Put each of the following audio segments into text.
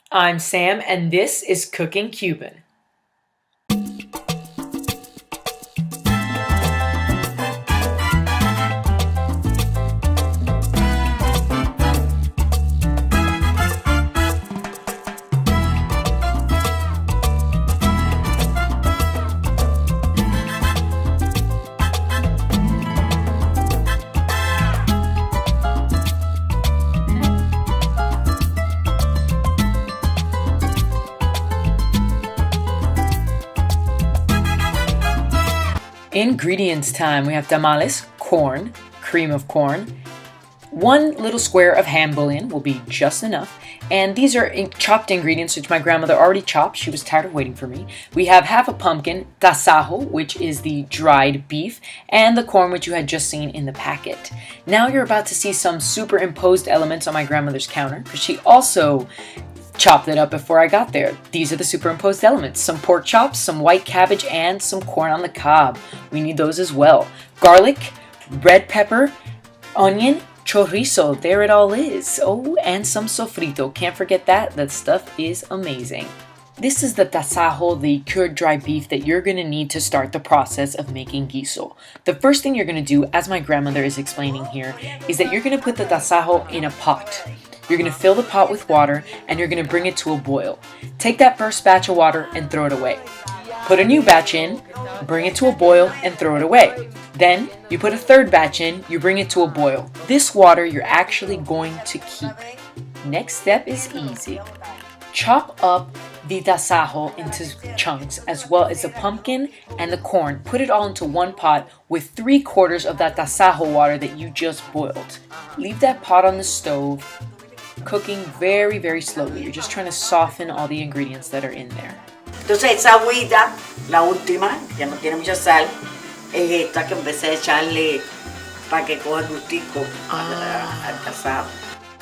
I'm Sam, and this is Cooking Cuban. Ingredients time. We have tamales, corn, cream of corn, 1 little square of ham bouillon will be just enough, and these are chopped ingredients which my grandmother already chopped. She was tired of waiting for me. We have half a pumpkin, tasajo, which is the dried beef, and the corn which you had just seen in the packet. Now you're about to see some superimposed elements on my grandmother's counter, because she also chopped it up before I got there. These are the superimposed elements. Some pork chops, some white cabbage, and some corn on the cob. We need those as well. Garlic, red pepper, onion, chorizo. There it all is. Oh, and some sofrito. Can't forget that. That stuff is amazing. This is the tasajo, the cured dry beef that you're going to need to start the process of making guiso. The first thing you're going to do, as my grandmother is explaining here, is that you're going to put the tasajo in a pot. You're going to fill the pot with water and you're going to bring it to a boil. Take that first batch of water and throw it away. Put a new batch in, bring it to a boil and throw it away. Then you put a third batch in, you bring it to a boil. This water you're actually going to keep. Next step is easy. Chop up the tasajo into chunks as well as the pumpkin and the corn. Put it all into one pot with 3/4 of that tasajo water that you just boiled. Leave that pot on the stove, cooking very, very slowly. You're just trying to soften all the ingredients that are in there. Entonces esa agüita, la última, ya no tiene mucha sal, es esta que empecé a echarle para que coja el gustico al tasajo.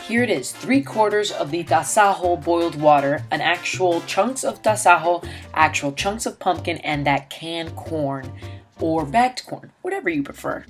Here it is, 3/4 of the tasajo boiled water, an actual chunks of tasajo, actual chunks of pumpkin, and that canned corn or bagged corn, whatever you prefer.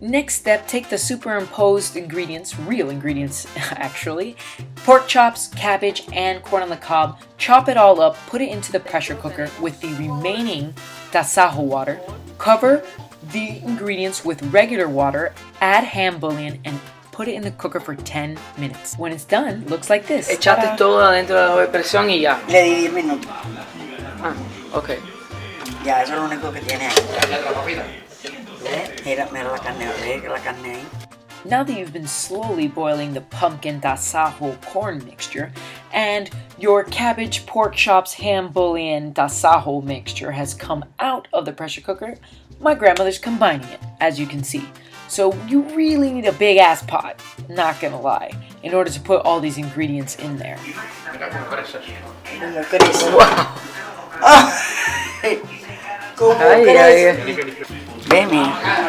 Next step, take the superimposed ingredients, real ingredients actually, pork chops, cabbage, and corn on the cob, chop it all up, put it into the pressure cooker with the remaining tasajo water, cover the ingredients with regular water, add ham bouillon, and put it in the cooker for 10 minutes. When it's done, looks like this. Echaste todo adentro de la olla de presión y ya. Le di 10 minutos. Ah, ok. Ya, eso es lo único que tiene ahí. Mira la carne ahí. Now that you've been slowly boiling the pumpkin tasajo corn mixture and your cabbage, pork chops, ham bouillon, tasajo mixture has come out of the pressure cooker, my grandmother's combining it, as you can see. So you really need a big ass pot, not gonna lie, in order to put all these ingredients in there.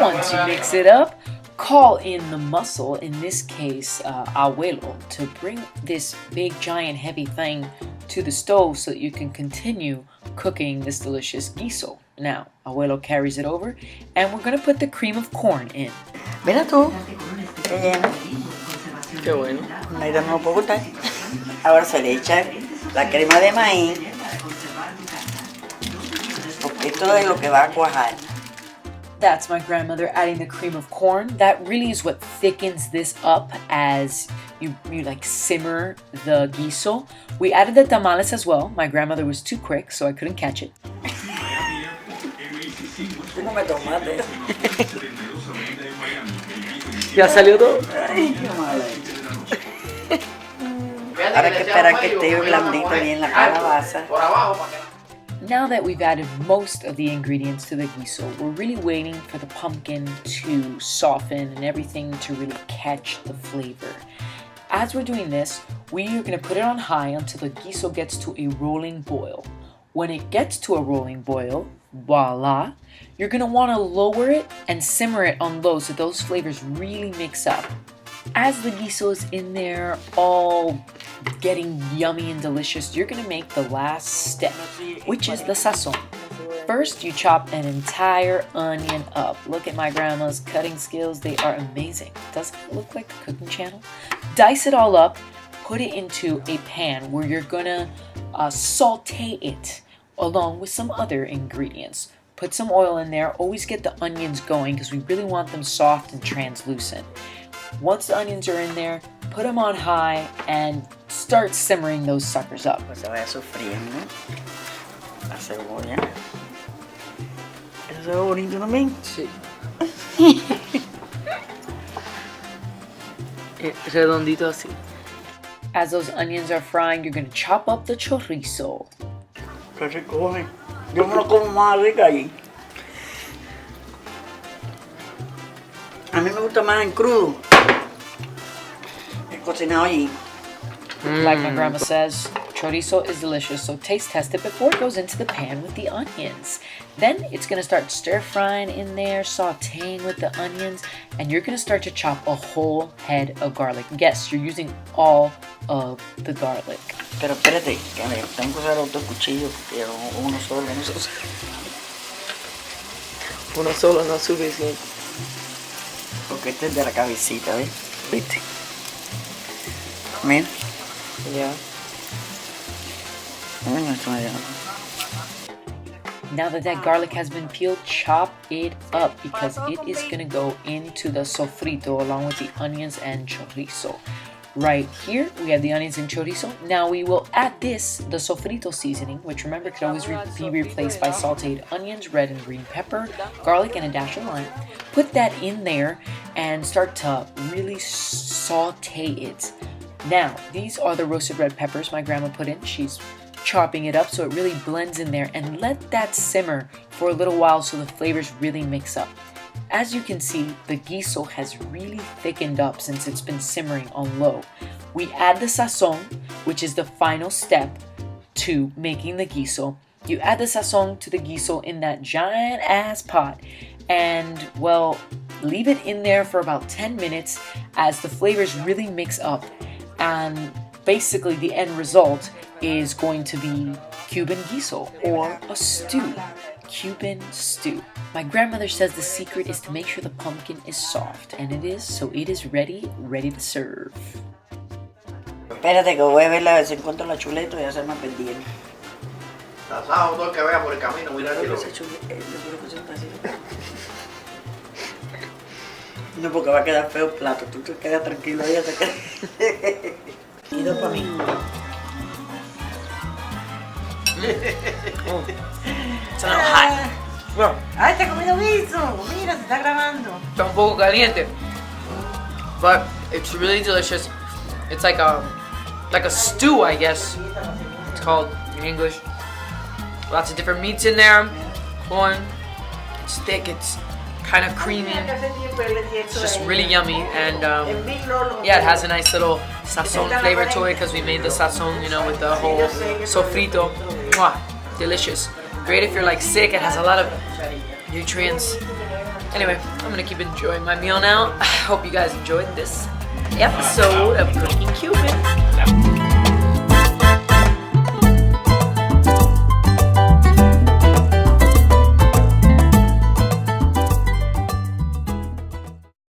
Once you mix it up, call in the muscle, in this case abuelo, to bring this big giant heavy thing to the stove so that you can continue cooking this delicious guiso. Now, abuelo carries it over and we're going to put the cream of corn in. Mira tú, qué lleno. Qué bueno. Ahí no lo puedo cortar. Ahora se le echa la crema de maíz, porque esto es lo que va a cuajar. That's my grandmother adding the cream of corn. That really is what thickens this up as you like simmer the guiso. We added the tamales as well. My grandmother was too quick, so I couldn't catch it. Tú no me tomaste. ¿Ya salió todo? Ay, qué mala. Ahora hay que esperar que esté blandito bien la calabaza. Now that we've added most of the ingredients to the guiso, we're really waiting for the pumpkin to soften and everything to really catch the flavor. As we're doing this, we are going to put it on high until the guiso gets to a rolling boil. When it gets to a rolling boil, voila, you're going to want to lower it and simmer it on low so those flavors really mix up. As the guiso is in there all getting yummy and delicious, you're going to make the last step, which is the sazon. First, you chop an entire onion up. Look at my grandma's cutting skills. They are amazing. Doesn't it look like the cooking channel? Dice it all up, put it into a pan where you're gonna saute it along with some other ingredients. Put some oil in there. Always get the onions going because we really want them soft and translucent. Once the onions are in there, put them on high and start simmering those suckers up. Pues se vaya sofriendo la cebolla. Eso se ve bonito también. Sí. Redondito así. As those onions are frying, you're going to chop up the chorizo. Qué rico, ¿eh? Yo me lo como más rica ahí. A mí me gusta más en crudo. El cocinado allí. Like my grandma says, chorizo is delicious, so taste test it before it goes into the pan with the onions. Then it's going to start stir frying in there, sauteing with the onions, and you're going to start to chop a whole head of garlic. Yes, you're using all of the garlic. Pero espérate, que me tengo que usar otro cuchillo porque uno solo no se usa. Uno solo no es suficiente. Porque este es de la cabecita, ¿ves? ¿Viste? Mira. Yeah. Esto me llama. Now that garlic has been peeled, chop it up because it is going to go into the sofrito along with the onions and chorizo. Right here, we have the onions and chorizo. Now we will add the sofrito seasoning, which remember could always be replaced by sauteed onions, red and green pepper, garlic, and a dash of lime. Put that in there and start to really saute it. Now, these are the roasted red peppers my grandma put in. She's chopping it up so it really blends in there, and let that simmer for a little while so the flavors really mix up. As you can see, the guiso has really thickened up since it's been simmering on low. We add the sazon, which is the final step to making the guiso. You add the sazon to the guiso in that giant ass pot and, well, leave it in there for about 10 minutes as the flavors really mix up, and basically the end result is going to be Cuban guiso, or a stew. Cuban stew. My grandmother says the secret is to make sure the pumpkin is soft, and it is, so it is ready to serve. Espérate que voy a ver a ver si encuentro la chuleta y hacerme pendiente. Tasajo, todo el que vea por el camino, mira si lo ve. No, porque va a quedar feo el plato. Tú te quedas tranquilo ahí hasta que... Y dos para mí. It's a little hot. Bueno, ¡Ay, te has comido guiso! Mira, se está grabando. está un poco caliente. But it's really delicious. It's like a stew, I guess. It's called in English. Lots of different meats in there. Corn. It's thick. It's kind of creamy. It's just really yummy, and yeah, it has a nice little sazon flavor to it because we made the sazon, you know, with the whole sofrito. Mwah, delicious. Great if you're like sick. It has a lot of nutrients. Anyway, I'm gonna keep enjoying my meal now. I hope you guys enjoyed this episode of Cooking Cuban.